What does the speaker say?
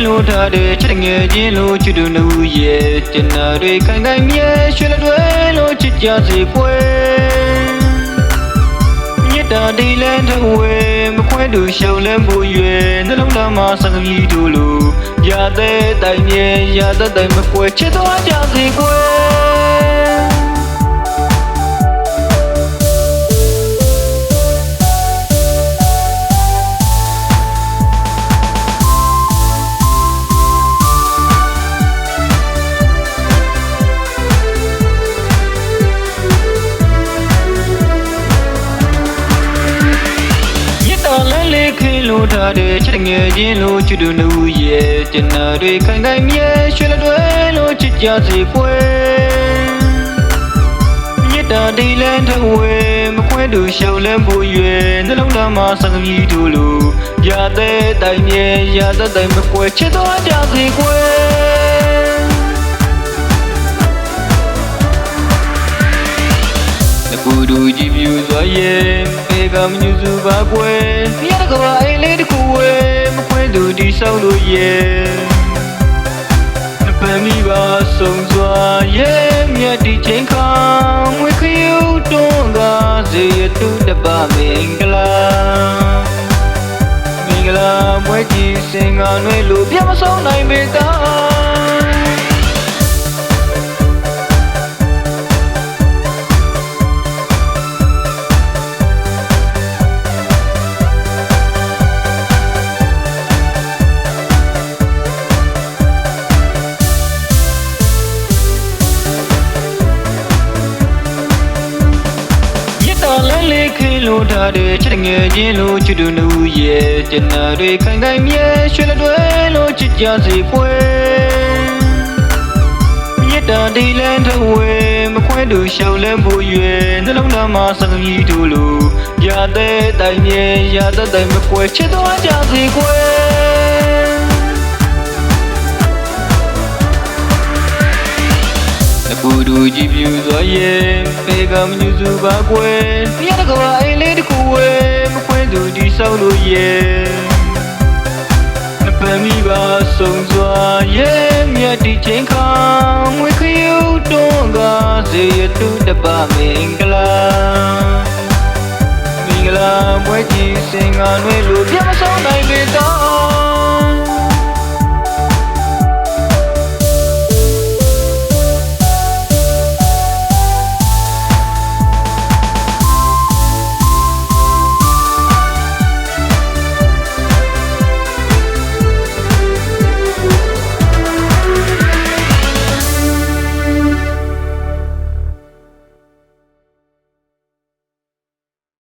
လို့ထားတဲ့ချစ်ငယ်ချင်းလို့ချစ်သူနှုတ်ရဲ့တင်နာတွေခိုင်ခိုင်မြဲရွှေလက်တွေလို့ချစ်ကြစေကွယ်မြတ်တာဒီလန်းထုံးဝဲမခွဲသူရှောင်းလန်းဖို့ရွယ်နှလုံးသားမှာစကားကြီးတို့လို့ရတဲ့တိုင်မြဲရတဲ့တိုင်မကွယ်ချစ်သွားကြစေကွယ်လို့ထားတဲ့ချစ်ငယ်ချင်းလို့ချစ်သူနှုတ်ရဲ့တင်နာတွေခိုင်ခိုင်မြဲရွှေလက်တွေလို့ချစ်ကြစေကွယ်မြတ်တာဒီလန်းထုံးဝဲမခွဲသူရှောင်းလန်းဖို့ရွယ်နှလုံးသားမှာစကားကြီးတို့လို့ရတဲ့တိုင်မြဲရတဲ့တိုင်မကွယ်ချစ်သွားကြစေကွယ်ကူတူကြည့်ပြူစွာရဲ့ပေကမညူစုပါကွယ်ရတဲ့ကဘာအိမ်လေးတစ်ခုဝဲမခွင့်သူဒီဆောင်လို့ရဲ့နှပန်းမိပါဆုံးစွာရဲ့မြတ်ဒီချိန်ခါငွေခယူတွန်းကားစေရတုတပမင်္ဂလာမင်္ဂလာမွဲကြီးစင်ကနွေလို့ပြမဆုံးနိုင်ပေတာလို့ထားတဲ့ချစ်ငယ်ချင်းလို့ချစ်သူနှုတ်ရဲ့တင်နာတွေခိုင်ခိုင်မြဲရွှေလက်တွေလို့ချစ်ကြစေကွယ်မြတ်တာဒီလန်းထုံးဝဲမခွဲသူရှောင်းလန်းဖို့ရွယ်နှလုံးသားမှာစကားကြီးတို့လို့ရတဲ့တိုင်မြဲရတဲ့တိုင်မကွယ်ချစ်သွားကြစေကွယ်ကူတူကြည့်ပြူစွာရဲ့ပေကမညူစုပါကွယ်ရတဲ့ကဘာအိမ်လေးတစ်ခုဝဲမခွင့်သူဒီဆောင်လို့ရဲ့နှပန်းမိပါဆုံးစွာရဲ့မြတ်ဒီချိန်ခါငွေခယူတွန်းကားစေရတုတပမင်္ဂလာမင်္ဂလာမွဲကြီးစင်ကနွေလို့ပြမဆုံးနိုင်